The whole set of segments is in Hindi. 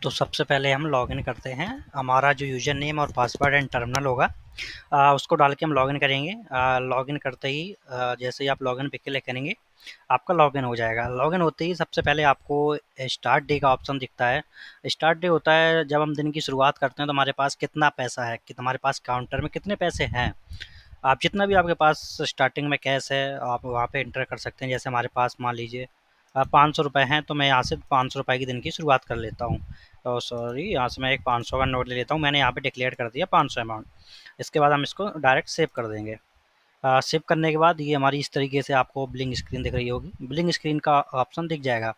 तो सबसे पहले हम लॉगिन करते हैं। हमारा जो यूज़र नेम और पासवर्ड एंड टर्मिनल होगा उसको डाल के हम लॉगिन करेंगे। लॉगिन करते ही जैसे ही आप लॉगिन पे क्लिक करेंगे आपका लॉगिन हो जाएगा। लॉगिन होते ही सबसे पहले आपको स्टार्ट डे का ऑप्शन दिखता है। स्टार्ट डे होता है जब हम दिन की शुरुआत करते हैं तो हमारे पास कितना पैसा है, कि हमारे पास काउंटर में कितने पैसे हैं। आप जितना भी आपके पास स्टार्टिंग में कैश है आप वहाँ पे एंटर कर सकते हैं। जैसे हमारे पास मान लीजिए 500 रुपये हैं, तो मैं यहाँ से 500 रुपये की दिन की शुरुआत कर लेता हूँ। तो सॉरी, यहाँ से मैं एक 500 का नोट ले लेता हूँ। मैंने यहाँ पे डिक्लेयर कर दिया 500 अमाउंट। इसके बाद हम इसको डायरेक्ट सेव कर देंगे। सेव करने के बाद ये हमारी इस तरीके से आपको बिलिंग स्क्रीन दिख रही होगी। बिलिंग स्क्रीन का ऑप्शन दिख जाएगा।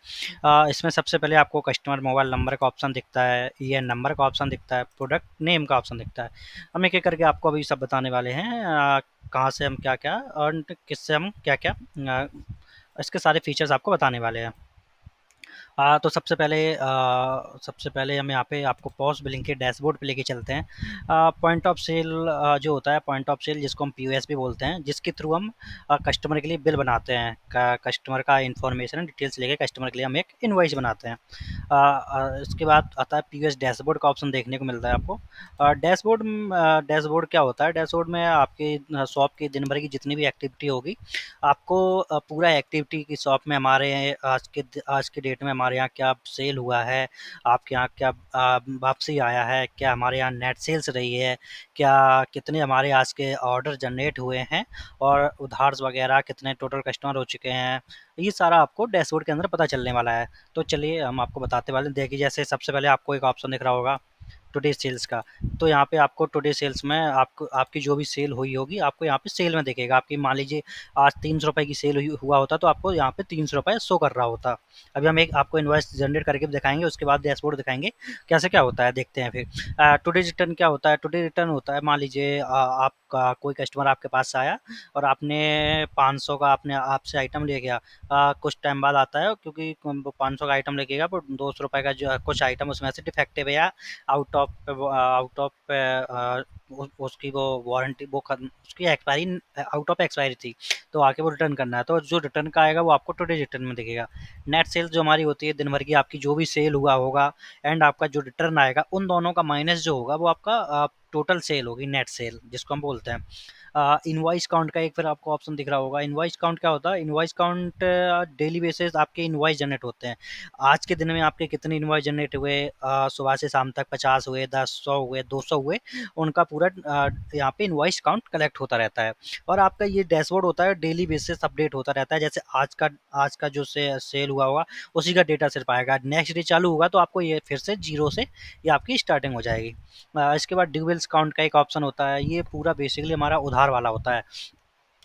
इसमें सबसे पहले आपको कस्टमर मोबाइल नंबर का ऑप्शन दिखता है, ईएन नंबर का ऑप्शन दिखता है, प्रोडक्ट नेम का ऑप्शन दिखता है। हम एक एक करके आपको अभी सब बताने वाले हैं। कहाँ से हम क्या क्या और किससे हम क्या क्या इसके सारे फीचर्स आपको बताने वाले हैं। तो सबसे पहले हम यहाँ पे आपको पॉस बिलिंग के डैशबोर्ड पे लेके चलते हैं। पॉइंट ऑफ सेल जो होता है, पॉइंट ऑफ सेल जिसको हम पीओएस भी बोलते हैं, जिसके थ्रू हम कस्टमर के लिए बिल बनाते हैं। कस्टमर का इन्फॉर्मेशन डिटेल्स लेके कस्टमर के लिए हम एक इनवॉइस बनाते हैं। इसके बाद आता है पीओएस डैशबोर्ड का ऑप्शन देखने को मिलता है आपको। डैशबोर्ड क्या होता है? डैशबोर्ड में आपके शॉप की दिन भर की जितनी भी एक्टिविटी होगी आपको पूरा एक्टिविटी की शॉप में हमारे आज के डेट में हमारे यहाँ क्या सेल हुआ है, आपके यहाँ क्या वापसी आया है, क्या हमारे यहाँ नेट सेल्स रही है, क्या कितने हमारे आज के ऑर्डर जनरेट हुए हैं और उधार्स वगैरह कितने टोटल कस्टमर हो चुके हैं। ये सारा आपको डैशबोर्ड के अंदर पता चलने वाला है। तो चलिए हम आपको बताते वाले हैं। देखिए, जैसे सबसे पहले आपको एक ऑप्शन दिख रहा होगा टुडे सेल्स का। तो यहाँ पे आपको टुडे सेल्स में आपको आपकी जो भी सेल हुई होगी आपको यहाँ पे सेल में दिखेगा। आपकी मान लीजिए आज 300 रुपये की सेल हुआ होता तो आपको यहाँ पे 300 रुपये शो कर रहा होता। अभी हम एक आपको इन्वाइस जनरेट करके भी दिखाएंगे, उसके बाद डैशबोर्ड दिखाएंगे कैसे क्या होता है। देखते हैं फिर टुडे रिटर्न क्या होता है। टुडे रिटर्न होता है, मान लीजिए आपका कोई कस्टमर आपके पास आया और आपने 500 का आपने आपसे आइटम ले गया। कुछ टाइम बाद आता है, क्योंकि 500 का आइटम लेके गया पर 200 रुपये का जो कुछ आइटम उसमें से डिफेक्टिव है या आउट ऑफ उसकी वो वारंटी वो खत्म, उसकी एक्सपायरी आउट ऑफ एक्सपायरी थी, तो आके वो रिटर्न करना है। तो जो रिटर्न का आएगा वो आपको टुडे रिटर्न में दिखेगा। नेट सेल जो हमारी होती है दिन भर की आपकी जो भी सेल हुआ होगा एंड आपका जो रिटर्न आएगा, उन दोनों का माइनस जो होगा वो आपका टोटल सेल होगी, नेट सेल जिसको हम बोलते हैं। इनवॉइस काउंट का एक फिर आपको ऑप्शन दिख रहा होगा। इनवॉइस काउंट क्या होता है? इनवॉइस काउंट डेली बेसिस आपके इनवॉइस जनरेट होते हैं। आज के दिन में आपके कितने इनवॉइस जनरेट हुए, सुबह से शाम तक 50 हुए, 10, 100 हुए, 200 हुए, उनका पूरा यहाँ पे इनवॉइस काउंट कलेक्ट होता रहता है। और आपका ये डैशबोर्ड होता है डेली बेसिस अपडेट होता रहता है। जैसे आज का जो सेल हुआ होगा उसी का डेटा सिर्फ आएगा। नेक्स्ट डे चालू होगा तो आपको ये फिर से जीरो से ये आपकी स्टार्टिंग हो जाएगी। इसके बाद ड्यूबल्स काउंट का एक ऑप्शन होता है। ये पूरा बेसिकली हमारा उधार वाला होता है।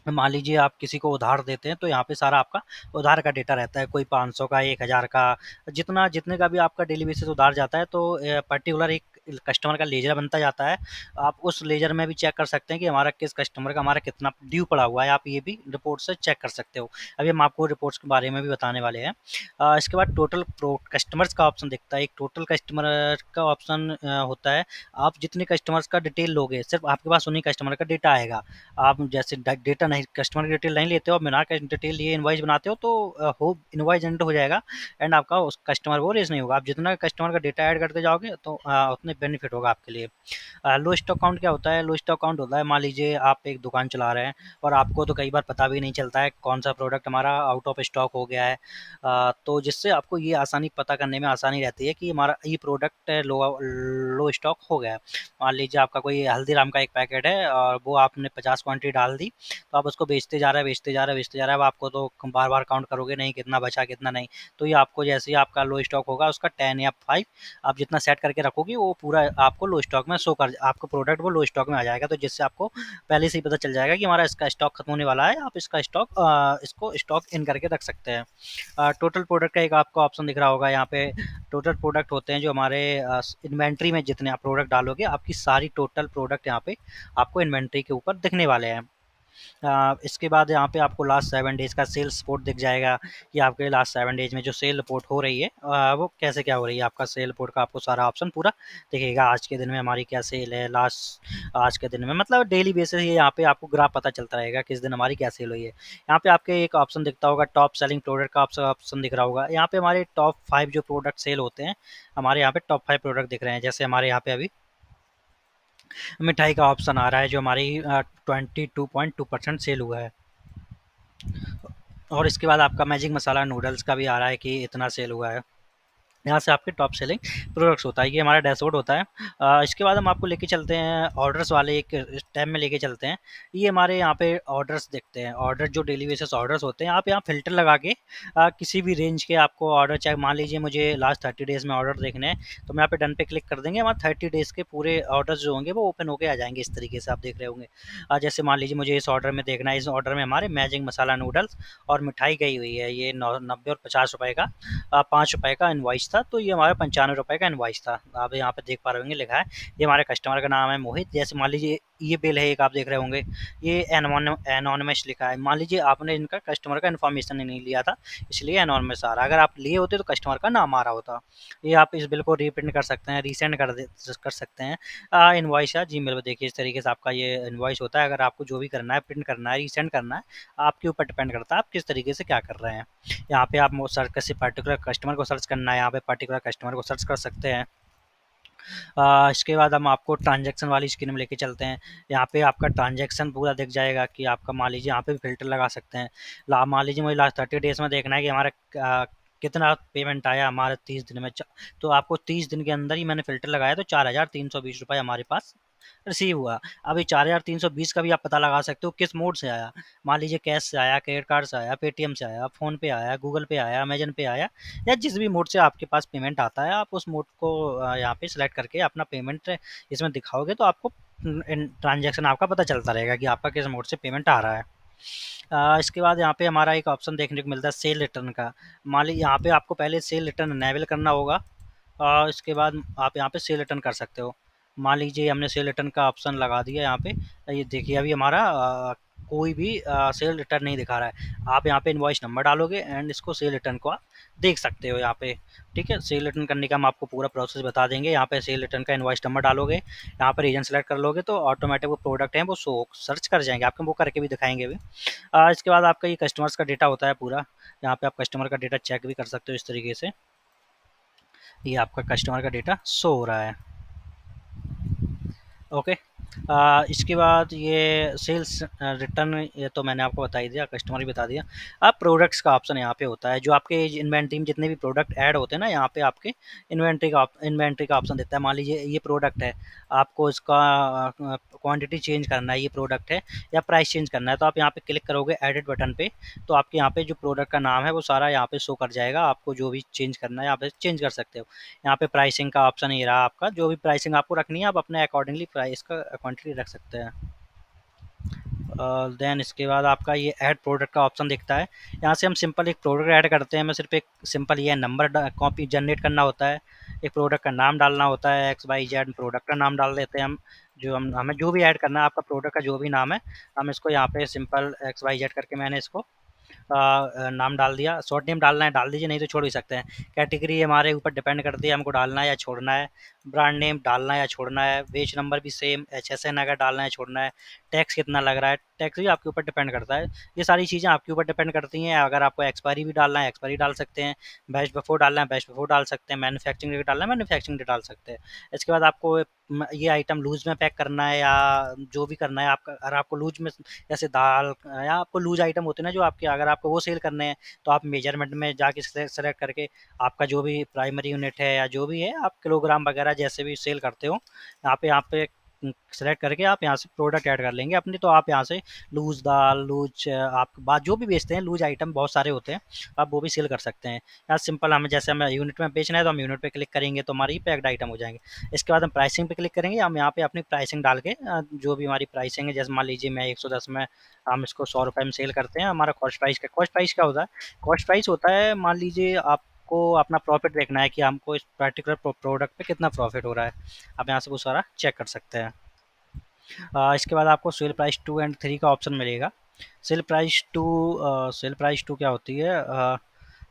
मान लीजिए आप किसी को उधार देते हैं तो यहाँ पे सारा आपका उधार का डेटा रहता है। कोई 500 का, 1000 का, जितने का भी आपका डेली बेसिस उधार जाता है तो पर्टिकुलर एक कस्टमर का लेजर बनता जाता है। आप उस लेजर में भी चेक कर सकते हैं कि हमारा किस कस्टमर का हमारा कितना ड्यू पड़ा हुआ है। आप ये भी रिपोर्ट से चेक कर सकते हो। अभी हम आपको रिपोर्ट्स के बारे में भी बताने वाले हैं। इसके बाद टोटल प्रो कस्टमर्स का ऑप्शन दिखता है। एक टोटल कस्टमर का ऑप्शन होता है। आप जितने कस्टमर्स का डिटेल लोगे सिर्फ आपके पास उन्हीं कस्टमर का डेटा आएगा। आप जैसे डेटा नहीं, कस्टमर की डिटेल नहीं लेते हो, बिना डिटेल लिए इनवाइस बनाते हो तो हो इनवाइस जनरेट हो जाएगा एंड आपका उस कस्टमर वो रेस नहीं होगा। आप जितना कस्टमर का डेटा ऐड करते जाओगे तो उतने बेनिफिट होगा आपके लिए। लो स्टॉक काउंट क्या होता है? लो स्टॉक काउंट होता है, मान लीजिए आप एक दुकान चला रहे हैं और आपको तो कई बार पता भी नहीं चलता है कौन सा प्रोडक्ट हमारा आउट ऑफ स्टॉक हो गया है। तो जिससे आपको ये आसानी पता करने में आसानी रहती है कि हमारा ये प्रोडक्ट लो लो स्टॉक हो गया है। मान लीजिए आपका कोई हल्दीराम का एक पैकेट है और वो आपने 50 क्वांटिटी डाल दी, तो आप उसको बेचते जा रहे हैं, बेचते जा रहे हैं, बेचते जा रहे हैं। अब आपको तो बार बार काउंट करोगे नहीं कितना बचा कितना नहीं। तो ये आपको जैसे ही आपका लो स्टॉक होगा उसका 10 या 5 आप जितना सेट करके रखोगे वो पूरा आपको लो स्टॉक में शो कर, आपको प्रोडक्ट वो लो स्टॉक में आ जाएगा। तो जिससे आपको पहले से ही पता चल जाएगा कि हमारा इसका स्टॉक खत्म होने वाला है, आप इसको स्टॉक इन करके रख सकते हैं। टोटल प्रोडक्ट का एक आपको ऑप्शन दिख रहा होगा यहाँ पे। टोटल प्रोडक्ट होते हैं जो हमारे इन्वेंट्री में जितने आप प्रोडक्ट डालोगे आपकी सारी टोटल प्रोडक्ट यहाँ पे आपको इन्वेंट्री के ऊपर दिखने वाले हैं। इसके बाद यहाँ पे आपको लास्ट 7 डेज़ का सेल्स रिपोर्ट दिख जाएगा कि आपके लास्ट 7 डेज़ में जो सेल रिपोर्ट हो रही है वो कैसे क्या हो रही है। आपका सेल रिपोर्ट का आपको सारा ऑप्शन पूरा दिखेगा। आज के दिन में हमारी क्या सेल है, लास्ट आज के दिन में मतलब डेली बेसिस ये यहाँ पे आपको ग्राफ पता चलता रहेगा किस दिन हमारी क्या सेल हुई है। यहाँ पे आपके एक ऑप्शन दिखता होगा, टॉप सेलिंग प्रोडक्ट का ऑप्शन दिख रहा होगा। यहाँ पे हमारे टॉप 5 जो प्रोडक्ट सेल होते हैं, हमारे यहाँ पे टॉप 5 प्रोडक्ट दिख रहे हैं। जैसे हमारे यहाँ पे अभी मिठाई का ऑप्शन आ रहा है जो हमारी 22.2% सेल हुआ है। और इसके बाद आपका मैजिक मसाला नूडल्स का भी आ रहा है कि इतना सेल हुआ है। यहाँ से आपके टॉप सेलिंग प्रोडक्ट्स होता है, ये हमारा डैशबोर्ड होता है। इसके बाद हम आपको लेके चलते हैं ऑर्डर्स वाले एक टैब में लेके चलते हैं। ये हमारे यहाँ पे ऑर्डर्स देखते हैं, ऑर्डर जो डेली बेसिस ऑर्डर्स होते हैं। आप यहाँ फ़िल्टर लगा के किसी भी रेंज के आपको ऑर्डर, चाहे मान लीजिए मुझे लास्ट 30 डेज़ में ऑर्डर देखने हैं, तो मैं यहाँ पे डन पे क्लिक कर देंगे, हमारे 30 डेज़ के पूरे ऑर्डर्स जो होंगे वो ओपन होके आ जाएँगे। इस तरीके से आप देख रहे होंगे। जैसे मान लीजिए मुझे इस ऑर्डर में देखना है, इस ऑर्डर में हमारे मैजिक मसाला नूडल्स और मिठाई गई हुई है, ये 90 और 50 रुपए का, 5 रुपए का इनवॉइस था, तो ये हमारा 95 रुपए का इनवॉइस था। आप यहाँ पे देख पा रहे होंगे लिखा है, ये हमारे कस्टमर का नाम है मोहित। जैसे मान लीजिए ये बिल है एक, आप देख रहे होंगे ये एनोनिमस लिखा है। मान लीजिए आपने इनका कस्टमर का इन्फॉर्मेशन नहीं लिया था, इसलिए एनोनिमस आ रहा है। अगर आप लिए होते तो कस्टमर का नाम आ रहा होता। ये आप इस बिल को रीप्रिंट कर सकते हैं, रीसेंड कर सकते हैं इनवॉइस या जीमेल पे। देखिए इस तरीके से आपका ये इनवॉइस होता है। अगर आपको जो भी करना है, प्रिंट करना है, रीसेंड करना है, आपके ऊपर डिपेंड करता है आप किस तरीके से क्या कर रहे हैं। यहाँ पे आप सर्च किसी पर्टिकुलर कस्टमर को सर्च करना है, यहाँ पे पर्टिकुलर कस्टमर को सर्च कर सकते हैं। इसके बाद हम आपको ट्रांजैक्शन वाली स्क्रीन में लेके चलते हैं। यहाँ पे आपका ट्रांजैक्शन पूरा दिख जाएगा कि आपका, मान लीजिए यहाँ पे फ़िल्टर लगा सकते हैं। मान लीजिए मुझे लास्ट 30 डेज़ में देखना है कि हमारा कितना पेमेंट आया हमारे 30 दिन में। तो आपको 30 दिन के अंदर ही मैंने फ़िल्टर लगाया, तो 4,320 रुपये हमारे पास रिसीव हुआ। अब ये 4,320 का भी आप पता लगा सकते हो किस मोड से आया। मान लीजिए कैश से आया, क्रेडिट कार्ड से आया, पेटीएम से आया, फ़ोन पे आया, गूगल पे आया, अमेज़न पे आया, या जिस भी मोड से आपके पास पेमेंट आता है, आप उस मोड को यहाँ पे सिलेक्ट करके अपना पेमेंट इसमें दिखाओगे, तो आपको ट्रांजैक्शन आपका पता चलता रहेगा कि आपका किस मोड से पेमेंट आ रहा है। इसके बाद यहाँ पे हमारा एक ऑप्शन देखने को मिलता है सेल रिटर्न का। मान लीजिए यहाँ पे आपको पहले सेल रिटर्न इनेबल करना होगा, इसके बाद आप यहाँ पे सेल रिटर्न कर सकते हो। मान लीजिए हमने सेल रिटर्न का ऑप्शन लगा दिया यहाँ पे। ये देखिए अभी हमारा कोई भी सेल रिटर्न नहीं दिखा रहा है। आप यहाँ पे इनवॉइस नंबर डालोगे एंड इसको सेल रिटर्न को आप देख सकते हो यहाँ पे। ठीक है, सेल रिटर्न करने का हम आपको पूरा प्रोसेस बता देंगे। यहाँ पे सेल रिटर्न का इनवॉइस नंबर डालोगे, यहाँ पर रीजन सेलेक्ट कर लोगे, तो ऑटोमेटिक वो प्रोडक्ट हैं वो सर्च कर जाएंगे, आपको वो करके भी दिखाएंगे भी। इसके बाद आपका ये कस्टमर्स का डेटा होता है पूरा। यहाँ पे आप कस्टमर का डेटा चेक भी कर सकते हो इस तरीके से। ये आपका कस्टमर का डेटा शो हो रहा है। ओके। इसके बाद ये सेल्स रिटर्न, ये तो मैंने आपको बता ही दिया, कस्टमर भी बता दिया। अब प्रोडक्ट्स का ऑप्शन यहाँ पे होता है, जो आपके इन्वेंट्री में जितने भी प्रोडक्ट ऐड होते हैं ना, यहाँ पे आपके इन्वेंट्री का ऑप्शन देता है। मान लीजिए ये प्रोडक्ट है, आपको इसका क्वांटिटी चेंज करना है, ये प्रोडक्ट है, या प्राइस चेंज करना है, तो आप यहाँ पे क्लिक करोगे एडिट बटन पे, तो आपके यहाँ पे जो प्रोडक्ट का नाम है वो सारा यहाँ पे शो कर जाएगा। आपको जो भी चेंज करना है यहाँ पे चेंज कर सकते हो। यहाँ पे प्राइसिंग का ऑप्शन ये रहा आपका, जो भी प्राइसिंग आपको रखनी है आप अपने अकॉर्डिंगली प्राइस का क्वांटिटी रख सकते हैं। देन इसके बाद आपका ये ऐड प्रोडक्ट का ऑप्शन दिखता है। यहाँ से हम सिंपल एक प्रोडक्ट ऐड करते हैं। मैं सिर्फ एक सिंपल ये नंबर कॉपी जनरेट करना होता है, एक प्रोडक्ट का नाम डालना होता है, XYZ प्रोडक्ट का नाम डाल देते हैं हम। जो हमें जो भी ऐड करना है, आपका प्रोडक्ट का जो भी नाम है, हम इसको यहाँ पे सिंपल XYZ करके मैंने इसको नाम डाल दिया। शॉर्ट नेम डालना है डाल दीजिए, नहीं तो छोड़ भी सकते हैं। कैटेगरी हमारे ऊपर डिपेंड करती है, हमको डालना है या छोड़ना है। ब्रांड नेम डालना है या छोड़ना है। वेज नंबर भी सेम, HSN अगर डालना है छोड़ना है। टैक्स कितना लग रहा है, टैक्स भी आपके ऊपर डिपेंड करता है। ये सारी चीज़ें आपके ऊपर डिपेंड करती हैं। अगर आपको एक्सपायरी भी डालना है एक्सपायरी डाल सकते हैं, बेस्ट बिफोर डालना है बेस्ट बिफोर डाल सकते हैं, मैन्युफैक्चरिंग डेट डालना है मैन्युफैक्चरिंग डेट डाल सकते हैं। इसके बाद आपको ये आइटम लूज में पैक करना है या जो भी करना है आपका, अगर आपको लूज में जैसे दाल, या आपको लूज आइटम होते हैं ना जो आपके, अगर आपको वो सेल करने हैं, तो आप मेजरमेंट में जाके सेलेक्ट करके आपका जो भी प्राइमरी यूनिट है या जो भी है आप किलोग्राम वगैरह जैसे भी सेल करते हो, यहाँ पे सेलेक्ट करके आप यहाँ से प्रोडक्ट ऐड कर लेंगे अपनी। तो आप यहाँ से लूज दाल, लूज आप बात जो भी बेचते हैं, लूज आइटम बहुत सारे होते हैं, आप वो भी सेल कर सकते हैं। यहाँ सिंपल हमें जैसे हमें यूनिट में बेचना है तो हम यूनिट पे क्लिक करेंगे तो हमारी पैक्ड आइटम हो जाएंगे। इसके बाद हम प्राइसिंग पे क्लिक करेंगे, हम यहाँ पे अपनी प्राइसिंग डाल के जो भी हमारी प्राइसिंग है, जैसे मान लीजिए मैं 110 में, हम इसको 100 रुपये में सेल करते हैं। हमारा कॉस्ट प्राइस क्या होता है, कॉस्ट प्राइस होता है, मान लीजिए आपको अपना प्रॉफिट देखना है कि हमको इस पर्टिकुलर प्रोडक्ट पे कितना प्रॉफिट हो रहा है, आप यहाँ से वो सारा चेक कर सकते हैं। इसके बाद आपको सेल प्राइस 2 एंड 3 का ऑप्शन मिलेगा। सेल प्राइस 2 सेल प्राइस 2 क्या होती है?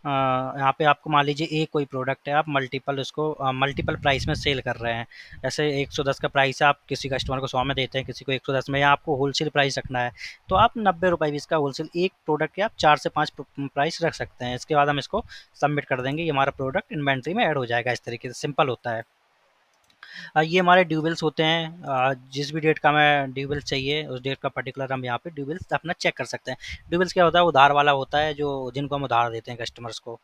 यहाँ पे आपको मान लीजिए एक कोई प्रोडक्ट है, आप मल्टीपल उसको मल्टीपल प्राइस में सेल कर रहे हैं। जैसे 110 का प्राइस है, आप किसी कस्टमर को 100 में देते हैं, किसी को 110 में, या आपको होलसेल प्राइस रखना है तो आप 90 रुपये भी इसका होलसेल एक प्रोडक्ट के आप 4 से 5 प्राइस रख सकते हैं। इसके बाद हम इसको सबमिट कर देंगे, ये हमारा प्रोडक्ट इन्वेंट्री में ऐड हो जाएगा। इस तरीके से सिंपल होता है। ये हमारे ड्यू बिल्स होते हैं। जिस भी डेट का हमें ड्यू बिल्स चाहिए उस डेट का पर्टिकुलर हम यहाँ पे ड्यू बिल्स अपना चेक कर सकते हैं। ड्यू बिल्स क्या होता है? उधार वाला होता है, जो जिनको हम उधार देते हैं कस्टमर्स को।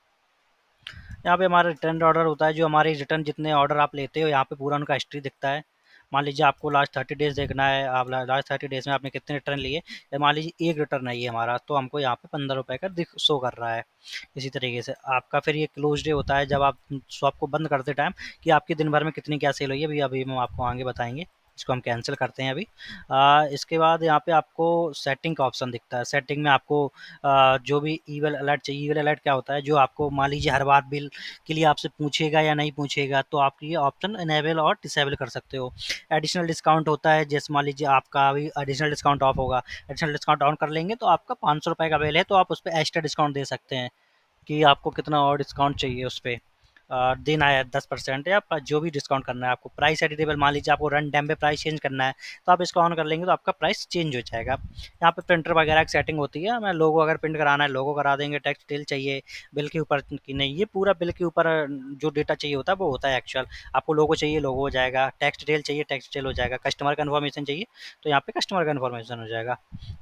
यहाँ पे हमारा रिटर्न ऑर्डर होता है, जो हमारे रिटर्न जितने ऑर्डर आप लेते हो यहाँ पे पूरा उनका हिस्ट्री दिखता है। मान लीजिए आपको लास्ट 30 डेज़ देखना है, आप लास्ट 30 डेज़ में आपने कितने रिटर्न लिए, या मान लीजिए एक रिटर्न है ये हमारा, तो हमको यहाँ पे 15 रुपये का दिख शो कर रहा है। इसी तरीके से आपका फिर ये क्लोज डे होता है, जब आप शॉप को बंद करते टाइम, कि आपकी दिन भर में कितनी क्या सेल हुई है, अभी अभी हम आपको आगे बताएंगे। इसको हम कैंसिल करते हैं अभी। इसके बाद यहाँ पे आपको सेटिंग का ऑप्शन दिखता है। सेटिंग में आपको जो भी ईमेल अलर्ट चाहिए, ईमेल अलर्ट क्या होता है? जो आपको मान लीजिए हर बार बिल के लिए आपसे पूछेगा या नहीं पूछेगा, तो आप ये ऑप्शन इनेबल और डिसेबल कर सकते हो। एडिशनल डिस्काउंट होता है, जैसे मान लीजिए आपका अभी एडिशनल डिस्काउंट ऑफ होगा, एडिशनल डिस्काउंट ऑन कर लेंगे तो आपका 500 रुपये का बिल है, तो आप उस पर एक्स्ट्रा डिस्काउंट दे सकते हैं, कि आपको कितना और डिस्काउंट चाहिए उस पे। देना है 10% या जो भी डिस्काउंट करना है आपको। प्राइस एडिटेबल, मान लीजिए आपको रन टाइम पे प्राइस चेंज करना है, तो आप इसको ऑन कर लेंगे तो आपका प्राइस चेंज हो जाएगा। यहाँ पे प्रिंटर वगैरह की सेटिंग होती है, हमें लोगो अगर प्रिंट कराना है लोगो करा देंगे, टेक्स्ट डिटेल चाहिए बिल के ऊपर की नहीं, ये पूरा बिल के ऊपर जो डेटा चाहिए होता है वो होता है एक्चुअल। आपको लोगो चाहिए लोगो हो जाएगा, टेक्स्ट डिटेल चाहिए टेक्स्ट डिटेल हो जाएगा, कस्टमर का इन्फॉर्मेशन चाहिए तो यहाँ पे कस्टमर का इन्फॉर्मेशन हो जाएगा।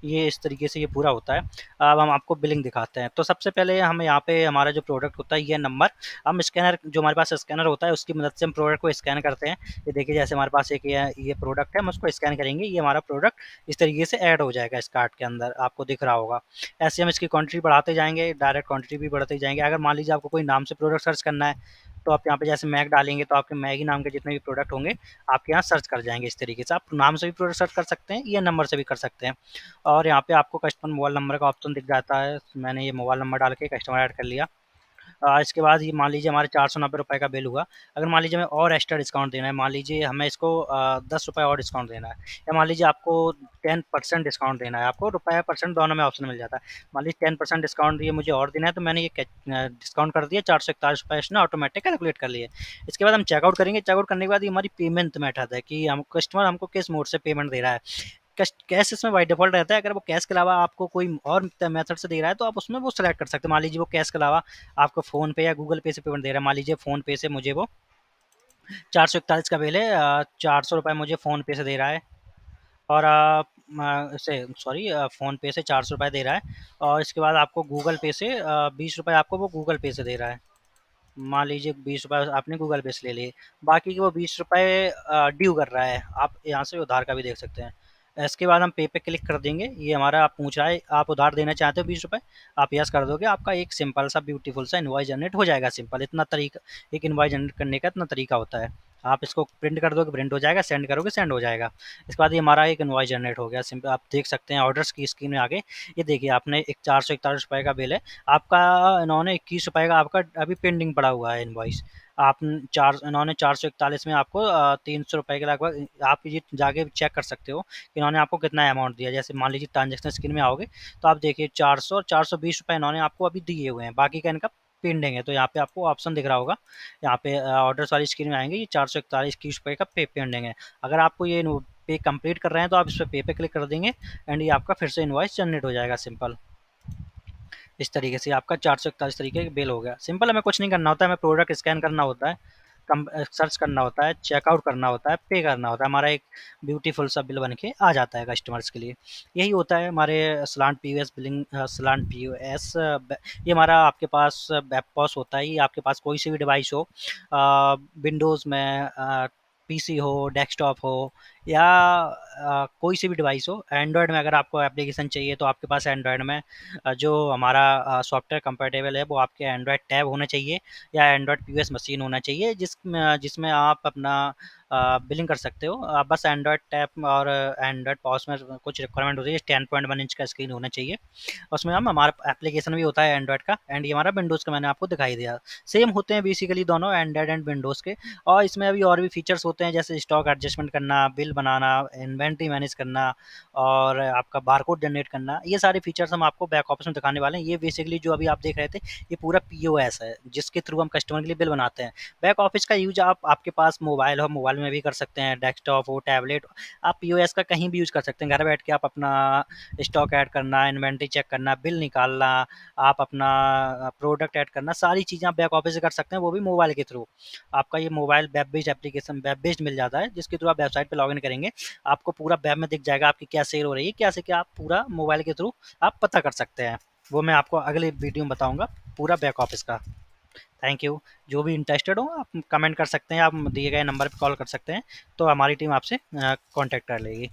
ये इस तरीके से ये पूरा होता है। अब हम आपको बिलिंग दिखाते हैं। तो सबसे पहले हम यहाँ पे हमारा जो प्रोडक्ट होता है, ये नंबर हम स्कैनर, जो हमारे पास स्कैनर होता है उसकी मदद से हम प्रोडक्ट को स्कैन करते हैं। ये देखिए, जैसे हमारे पास एक ये प्रोडक्ट है, हम उसको स्कैन करेंगे, ये हमारा प्रोडक्ट इस तरीके से ऐड हो जाएगा इस कार्ट के अंदर, आपको दिख रहा होगा। ऐसे हम इसकी क्वांटिटी बढ़ाते जाएंगे, डायरेक्ट क्वांटिटी भी बढ़ते जाएंगे। अगर मान लीजिए आपको कोई नाम से प्रोडक्ट सर्च करना है, तो आप यहाँ पे जैसे मैक डालेंगे तो आपके मैगी नाम के जितने भी प्रोडक्ट होंगे आपके यहाँ सर्च कर जाएंगे। इस तरीके से आप नाम से भी प्रोडक्ट सर्च कर सकते हैं या नंबर से भी कर सकते हैं। और यहाँ पे आपको कस्टमर मोबाइल नंबर का ऑप्शन दिख जाता है। मैंने ये मोबाइल नंबर डाल के कस्टमर ऐड कर लिया। इसके बाद ये मान लीजिए हमारे 490 रुपये का बिल हुआ। अगर मान लीजिए हमें और एक्स्ट्रा डिस्काउंट देना है, मान लीजिए हमें इसको 10 रुपये और डिस्काउंट देना है, या मान लीजिए आपको 10% डिस्काउंट देना है, आपको रुपये परसेंट दोनों में ऑप्शन मिल जाता है। मान लीजिए 10% डिस्काउंट ये मुझे और देना है, तो मैंने ये डिस्काउंट कर दिया, 441 रुपये इसने ऑटोमेटिक कैलकुलेट कर लिए। इसके बाद हम चेकआउट करेंगे। चेकआउट करने के बाद ये हमारी पेमेंट मेथड है, कि हम कस्टमर हमको किस मोड से पेमेंट दे रहा है। कैश इसमें बाय डिफ़ॉल्ट रहता है। अगर वो कैश के अलावा आपको कोई और मेथड से दे रहा है, तो आप उसमें वो सेलेक्ट कर सकते हैं। मान लीजिए वो कैश के अलावा आपको फ़ोन पे या गूगल पे से पेमेंट दे रहा है। मान लीजिए फ़ोन पे से मुझे वो 441 का बिल है, 400 रुपये मुझे फ़ोन पे से दे रहा है, और से सॉरी फ़ोन पे से 400 रुपये दे रहा है, और इसके बाद आपको गूगल पे से 20 रुपये आपको वो गूगल पे से दे रहा है। मान लीजिए 20 रुपये आपने गूगल पे से ले लिए, बाकी के वो 20 रुपये ड्यू कर रहा है। आप यहाँ से उधार का भी देख सकते हैं। इसके बाद हम पे पे क्लिक कर देंगे। ये हमारा आप पूछ रहा है आप उधार देना चाहते हो 20 रुपये, आप यस कर दोगे, आपका एक सिंपल सा ब्यूटीफुल सा इनवॉइस जनरेट हो जाएगा। सिंपल इतना तरीका, एक इनवॉइस जनरेट करने का इतना तरीका होता है। आप इसको प्रिंट कर दोगे, प्रिंट हो जाएगा, सेंड करोगे, सेंड हो जाएगा। इसके बाद ये हमारा एक इनवॉइस जनरेट हो गया। सिंपल आप देख सकते हैं ऑर्डर्स की स्क्रीन में आगे। ये देखिए, आपने एक 441 रुपये का बिल है आपका, इन्होंने 21 रुपये का आपका अभी पेंडिंग पड़ा हुआ है इनवॉइस। आप इन्होंने 441 में आपको 300 रुपये के लगभग, आप ये जाके चेक कर सकते हो कि इन्होंने आपको कितना अमाउंट दिया। जैसे मान लीजिए ट्रांजेक्शन स्क्रीन में आओगे तो आप देखिए 400 और 420 रुपये इन्होंने आपको अभी दिए हुए हैं, बाकी का इनका पेंडिंग है। तो यहाँ पे आपको ऑप्शन दिख रहा होगा, यहाँ पे ऑर्डर्स वाली स्क्रीन में आएंगे, ये 441 21 रुपये का पेंडिंग है। अगर आपको ये पे कंप्लीट कर रहे हैं तो आप इस पर पे क्लिक कर देंगे, एंड ये आपका फिर से इनवॉइस जनरेट हो जाएगा। सिंपल इस तरीके से आपका 441 तरीके का बिल हो गया। सिंपल, हमें कुछ नहीं करना होता है, हमें प्रोडक्ट स्कैन करना होता है, कम सर्च करना होता है, चेकआउट करना होता है, पे करना होता है, हमारा एक ब्यूटीफुल सा बिल बन के आ जाता है कस्टमर्स के लिए। यही होता है हमारे slant POS billing, slant POS. ये हमारा आपके पास वेब पॉस होता है। ये आपके पास कोई सी भी डिवाइस हो, विंडोज़ में पीसी हो, डेस्कटॉप हो, या कोई सी भी डिवाइस हो। एंड्रॉयड में अगर आपको एप्लीकेशन चाहिए तो आपके पास एंड्रॉयड में जो हमारा सॉफ्टवेयर कंपैटिबल है वो आपके एंड्रॉयड टैब होना चाहिए, या एंड्रॉयड पीओएस मशीन होना चाहिए, जिसमें आप अपना बिलिंग कर सकते हो। बस एंड्रॉयड टैब और एंड्रॉयड पॉस में कुछ रिक्वायरमेंट होती है। 10.1 इंच का स्क्रीन होना चाहिए, उसमें हम हमारा एप्लीकेशन भी होता है एंड्रॉयड का, एंड ये हमारा विंडोज़ का मैंने आपको दिखाई दिया। सेम होते हैं बेसिकली दोनों, एंड्रॉयड एंड विंडोज़ के। और इसमें अभी और भी फीचर्स होते हैं, जैसे स्टॉक एडजस्टमेंट करना, बिल बनाना, इन्वेंटरी मैनेज करना और आपका बारकोड जनरेट करना, ये सारे फीचर्स हम आपको बैक ऑफिस में दिखाने वाले हैं। ये बेसिकली जो अभी आप देख रहे थे, ये पूरा पीओएस है जिसके थ्रू हम कस्टमर के लिए बिल बनाते हैं। बैक ऑफिस का यूज आप आपके पास मोबाइल हो, मोबाइल में भी कर सकते हैं, डेस्कटॉप हो, टैबलेट, आप पीओएस का कहीं भी यूज कर सकते हैं। घर बैठ के आप अपना स्टॉक ऐड करना, इन्वेंटरी चेक करना, बिल निकालना, आप अपना प्रोडक्ट ऐड करना, सारी चीज़ें आप बैक ऑफिस से कर सकते हैं, वो भी मोबाइल के थ्रू। आपका ये mobile web based application, web based मिल जाता है, जिसके थ्रू आप वेबसाइट पे लॉगिन करेंगे, आपको पूरा वेब में दिख जाएगा आपकी क्या सेल हो रही है, क्या से क्या, आप पूरा मोबाइल के थ्रू आप पता कर सकते हैं। वो मैं आपको अगले वीडियो में बताऊंगा पूरा बैक ऑफिस का। Thank you. जो भी इंटरेस्टेड हो आप कमेंट कर सकते हैं, आप दिए गए नंबर पर कॉल कर सकते हैं, तो हमारी टीम आपसे कांटेक्ट कर लेगी।